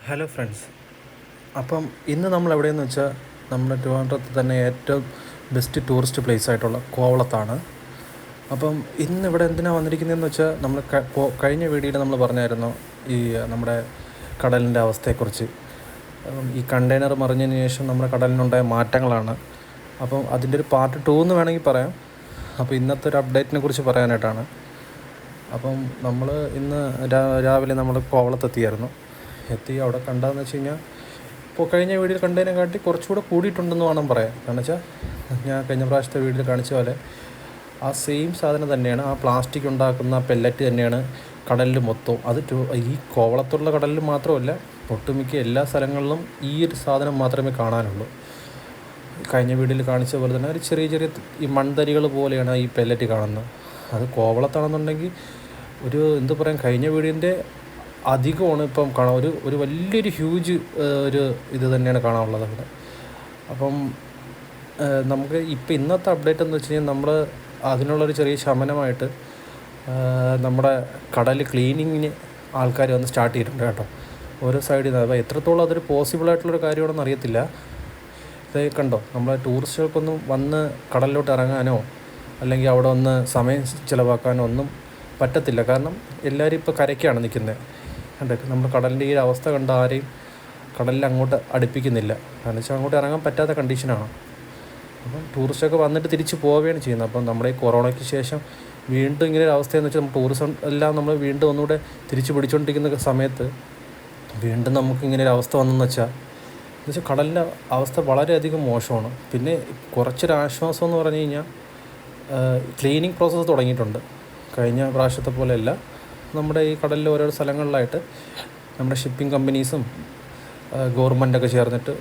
Hello friends. അപ്പം ഇന്ന് നമ്മൾ എവിടെയെന്ന് വെച്ചാൽ നമ്മുടെ ട്രിവാൻഡ്രത്ത് തന്നെ ഏറ്റവും ബെസ്റ്റ് ടൂറിസ്റ്റ് പ്ലേസ് ആയിട്ടുള്ള കോവളത്താണ്. അപ്പം ഇന്ന് ഇവിടെ എന്തിനാണ് വന്നിരിക്കുന്നതെന്ന് വെച്ചാൽ നമ്മൾ കഴിഞ്ഞ വീഡിയോയിൽ നമ്മൾ പറഞ്ഞായിരുന്നു ഈ നമ്മുടെ കടലിൻ്റെ അവസ്ഥയെക്കുറിച്ച്. ഈ കണ്ടെയ്നർ മറിഞ്ഞതിന് ശേഷം നമ്മുടെ കടലിനുണ്ടായ മാറ്റങ്ങളാണ്. അപ്പം അതിൻ്റെ ഒരു പാർട്ട് 2 എന്ന് വേണമെങ്കിൽ പറയാം. അപ്പോൾ ഇന്നത്തെ ഒരു അപ്ഡേറ്റിനെ കുറിച്ച് പറയാനായിട്ടാണ്. അപ്പം നമ്മൾ ഇന്ന് രാവിലെ നമ്മൾ കോവളത്തെത്തിയായിരുന്നു. അവിടെ കണ്ടതെന്ന് വെച്ച് കഴിഞ്ഞാൽ ഇപ്പോൾ കഴിഞ്ഞ വീഡിയോയിൽ കണ്ടതിനെക്കാട്ടി കുറച്ചുകൂടെ കൂടിയിട്ടുണ്ടെന്ന് വേണം പറയാം. കാരണം വെച്ചാൽ ഞാൻ കഴിഞ്ഞ പ്രാവശ്യത്തെ വീഡിയോയിൽ കാണിച്ച പോലെ ആ സെയിം സാധനം തന്നെയാണ്, ആ പ്ലാസ്റ്റിക് ഉണ്ടാക്കുന്ന പെല്ലറ്റ് തന്നെയാണ് കടലിൽ മൊത്തവും. അത് ഈ കോവളത്തുള്ള കടലിൽ മാത്രമല്ല, ഒട്ടുമിക്ക എല്ലാ സ്ഥലങ്ങളിലും ഈ ഒരു സാധനം മാത്രമേ കാണാനുള്ളൂ. കഴിഞ്ഞ വീഡിയോയിൽ കാണിച്ച പോലെ തന്നെ ഒരു ചെറിയ ചെറിയ ഈ മൺതരികൾ പോലെയാണ് ഈ പെല്ലറ്റ് കാണുന്നത്. അത് കോവളത്താണെന്നുണ്ടെങ്കിൽ ഒരു എന്ത് പറയാം, കഴിഞ്ഞ വീടിൻ്റെ അധികമാണ് ഇപ്പം കാണാം. ഒരു വലിയൊരു ഹ്യൂജ് ഒരു ഇത് തന്നെയാണ് കാണാനുള്ളത് അവിടെ. അപ്പം നമുക്ക് ഇപ്പം ഇന്നത്തെ അപ്ഡേറ്റ് എന്ന് വെച്ച് കഴിഞ്ഞാൽ നമ്മൾ അതിനുള്ളൊരു ചെറിയ ശമനമായിട്ട് നമ്മുടെ കടൽ ക്ലീനിങ്ങിന് ആൾക്കാർ വന്ന് സ്റ്റാർട്ട് ചെയ്തിട്ടുണ്ട് കേട്ടോ, ഓരോ സൈഡിൽ നിന്ന്. അപ്പോൾ എത്രത്തോളം അതൊരു പോസിബിളായിട്ടുള്ളൊരു കാര്യമാണെന്ന് അറിയത്തില്ല. ഇത് കണ്ടോ, നമ്മളെ ടൂറിസ്റ്റുകൾക്കൊന്നും വന്ന് കടലിലോട്ട് ഇറങ്ങാനോ അല്ലെങ്കിൽ അവിടെ ഒന്ന് സമയം ചിലവാക്കാനോ ഒന്നും പറ്റത്തില്ല. കാരണം എല്ലാവരും ഇപ്പോൾ കരയ്ക്കാണ് നിൽക്കുന്നത്. കണ്ടോ, നമ്മൾ കടലിൻ്റെ ഈ അവസ്ഥ കണ്ട ആരെയും കടലിൽ അങ്ങോട്ട് അടുപ്പിക്കുന്നില്ല. കാരണം വെച്ചാൽ അങ്ങോട്ട് ഇറങ്ങാൻ പറ്റാത്ത കണ്ടീഷനാണ്. അപ്പം ടൂറിസ്റ്റൊക്കെ വന്നിട്ട് തിരിച്ച് പോവുകയാണ് ചെയ്യുന്നത്. അപ്പം നമ്മുടെ ഈ കൊറോണയ്ക്ക് ശേഷം വീണ്ടും ഇങ്ങനെ ഒരു അവസ്ഥയെന്ന് വെച്ചാൽ ടൂറിസം എല്ലാം നമ്മൾ വീണ്ടും ഒന്നുകൂടെ തിരിച്ച് പിടിച്ചുകൊണ്ടിരിക്കുന്ന സമയത്ത് വീണ്ടും നമുക്കിങ്ങനെ ഒരു അവസ്ഥ വന്നെന്ന് വെച്ചാൽ കടലിൻ്റെ അവസ്ഥ വളരെയധികം മോശമാണ്. പിന്നെ കുറച്ചൊരാശ്വാസം എന്ന് പറഞ്ഞു കഴിഞ്ഞാൽ ക്ലീനിങ് പ്രോസസ്സ് തുടങ്ങിയിട്ടുണ്ട്. കഴിഞ്ഞ പ്രാവശ്യത്തെ പോലെയല്ല, നമ്മുടെ ഈ കടലിൽ ഓരോ സ്ഥലങ്ങളിലായിട്ട് നമ്മുടെ ഷിപ്പിംഗ് കമ്പനീസും ഗവൺമെൻറ്റൊക്കെ ചേർന്നിട്ട്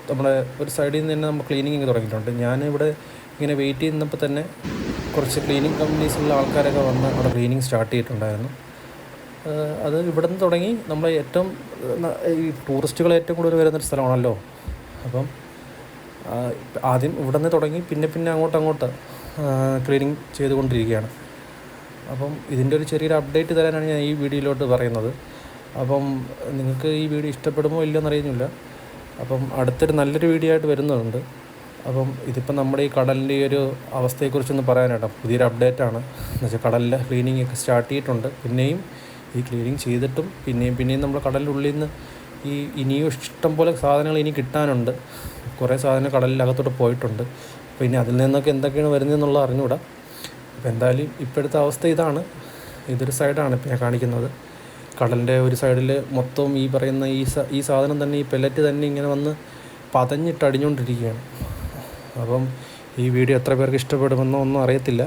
നമ്മുടെ ഒരു സൈഡിൽ നിന്ന് തന്നെ നമ്മൾ ക്ലീനിങ് തുടങ്ങിയിട്ടുണ്ട്. ഞാനിവിടെ ഇങ്ങനെ വെയിറ്റ് ചെയ്യുന്നപ്പോൾ തന്നെ കുറച്ച് ക്ലീനിങ് കമ്പനീസുള്ള ആൾക്കാരൊക്കെ വന്ന് അവിടെ ക്ലീനിങ് സ്റ്റാർട്ട് ചെയ്തിട്ടുണ്ടായിരുന്നു. അത് ഇവിടെ നിന്ന് തുടങ്ങി. നമ്മൾ ഏറ്റവും ഈ ടൂറിസ്റ്റുകൾ ഏറ്റവും കൂടുതൽ വരുന്നൊരു സ്ഥലമാണല്ലോ. അപ്പം ആദ്യം ഇവിടെ നിന്ന് തുടങ്ങി പിന്നെ അങ്ങോട്ട് ക്ലീനിങ് ചെയ്തുകൊണ്ടിരിക്കുകയാണ്. അപ്പം ഇതിൻ്റെ ഒരു ചെറിയൊരു അപ്ഡേറ്റ് തരാനാണ് ഞാൻ ഈ വീഡിയോയിലോട്ട് പറയുന്നത്. അപ്പം നിങ്ങൾക്ക് ഈ വീഡിയോ ഇഷ്ടപ്പെടുമോ ഇല്ലയോ എന്നറിയുന്നില്ല. അപ്പം അടുത്തൊരു നല്ലൊരു വീഡിയോ ആയിട്ട് വരുന്നുണ്ട്. അപ്പം ഇതിപ്പം നമ്മുടെ ഈ കടലിൻ്റെ ഈ ഒരു അവസ്ഥയെക്കുറിച്ചൊന്ന് പറയാനായിട്ടോ, പുതിയൊരു അപ്ഡേറ്റാണ്. എന്നുവെച്ചാൽ കടലിലെ ക്ലീനിങ് ഒക്കെ സ്റ്റാർട്ട് ചെയ്തിട്ടുണ്ട്. പിന്നെയും ഈ ക്ലീനിങ് ചെയ്തിട്ടും പിന്നെയും നമ്മൾ കടലിനുള്ളിൽ നിന്ന് ഇനിയും ഇഷ്ടം പോലെ സാധനങ്ങൾ ഇനി കിട്ടാനുണ്ട്. കുറേ സാധനം കടലിനകത്തോട്ട് പോയിട്ടുണ്ട്. പിന്നെ അതിൽ നിന്നൊക്കെ എന്തൊക്കെയാണ് വരുന്നതെന്നുള്ളത് അറിഞ്ഞുകൂടാ. അപ്പോൾ എന്തായാലും ഇപ്പോഴത്തെ അവസ്ഥ ഇതാണ്. ഇതൊരു സൈഡാണ് ഇപ്പോൾ ഞാൻ കാണിക്കുന്നത്. കടലിൻ്റെ ഒരു സൈഡിൽ മൊത്തം ഈ പറയുന്ന ഈ സാധനം തന്നെ, ഈ പെല്ലറ്റ് തന്നെ ഇങ്ങനെ വന്ന് പതഞ്ഞിട്ട് അടിഞ്ഞുകൊണ്ടിരിക്കുകയാണ്. അപ്പം ഈ വീഡിയോ എത്ര പേർക്ക് ഇഷ്ടപ്പെടുമെന്നോ ഒന്നും അറിയത്തില്ല.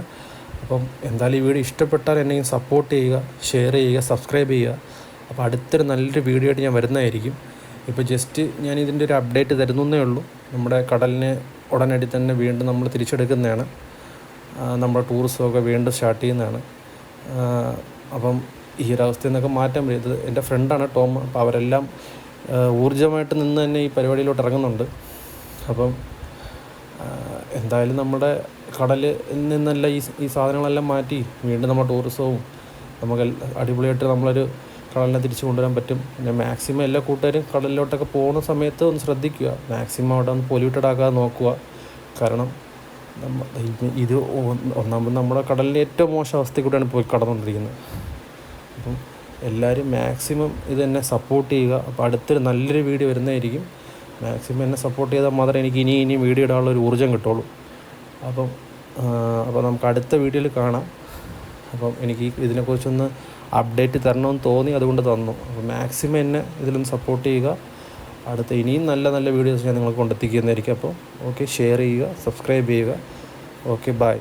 അപ്പം എന്തായാലും ഈ വീഡിയോ ഇഷ്ടപ്പെട്ടാൽ എന്നെ സപ്പോർട്ട് ചെയ്യുക, ഷെയർ ചെയ്യുക, സബ്സ്ക്രൈബ് ചെയ്യുക. അപ്പോൾ അടുത്തൊരു നല്ലൊരു വീഡിയോ ആയിട്ട് ഞാൻ വരുന്നതായിരിക്കും. ഇപ്പോൾ ജസ്റ്റ് ഞാൻ ഇതിൻ്റെ ഒരു അപ്ഡേറ്റ് തരുന്നേ ഉള്ളൂ. നമ്മുടെ കടലിനെ ഉടനടി തന്നെ വീണ്ടും നമ്മൾ തിരിച്ചെടുക്കുന്നതാണ്. നമ്മുടെ ടൂറിസമൊക്കെ വീണ്ടും സ്റ്റാർട്ട് ചെയ്യുന്നതാണ്. അപ്പം ഈ ഒരവസ്ഥയിൽ നിന്നൊക്കെ മാറ്റാൻ പറ്റും. ഇത് എൻ്റെ ഫ്രണ്ടാണ് ടോം. അപ്പോൾ അവരെല്ലാം ഊർജ്ജമായിട്ട് നിന്ന് തന്നെ ഈ പരിപാടിയിലോട്ട് ഇറങ്ങുന്നുണ്ട്. അപ്പം എന്തായാലും നമ്മുടെ കടലിൽ നിന്നല്ല ഈ സാധനങ്ങളെല്ലാം മാറ്റി വീണ്ടും നമ്മുടെ ടൂറിസവും നമുക്ക് അടിപൊളിയായിട്ട് നമ്മളൊരു കടലിനെ തിരിച്ചു കൊണ്ടുവരാൻ പറ്റും. പിന്നെ മാക്സിമം എല്ലാ കൂട്ടുകാരും കടലിലോട്ടൊക്കെ പോകുന്ന സമയത്ത് ഒന്ന് ശ്രദ്ധിക്കുക. മാക്സിമം അവിടെ ഒന്ന് പൊല്യൂട്ടഡ് ആക്കാതെ നോക്കുക. കാരണം ഇത് ഒന്നാമത് നമ്മുടെ കടലിൻ്റെ ഏറ്റവും മോശം അവസ്ഥയിൽ കൂടെയാണ് പോയി കടന്നുകൊണ്ടിരിക്കുന്നത്. അപ്പം എല്ലാവരും മാക്സിമം ഇത് എന്നെ സപ്പോർട്ട് ചെയ്യുക. അപ്പോൾ അടുത്തൊരു നല്ലൊരു വീഡിയോ വരുന്നതായിരിക്കും. മാക്സിമം എന്നെ സപ്പോർട്ട് ചെയ്താൽ മാത്രമേ എനിക്ക് ഇനിയും വീഡിയോ ഇടാനുള്ളൊരു ഊർജ്ജം കിട്ടുള്ളൂ. അപ്പോൾ നമുക്ക് അടുത്ത വീഡിയോയിൽ കാണാം. അപ്പം എനിക്ക് ഇതിനെക്കുറിച്ചൊന്ന് അപ്ഡേറ്റ് തരണമെന്ന് തോന്നി, അതുകൊണ്ട് തന്നു. അപ്പോൾ മാക്സിമം എന്നെ ഇതിലൊന്ന് സപ്പോർട്ട് ചെയ്യുക. അടുത്ത ഇനിയും നല്ല വീഡിയോസ് ഞാൻ നിങ്ങൾക്ക് കൊണ്ടെത്തിക്കുന്നതായിരിക്കും. അപ്പോൾ ഓക്കെ, ഷെയർ ചെയ്യുക, സബ്സ്ക്രൈബ് ചെയ്യുക. Okay, by.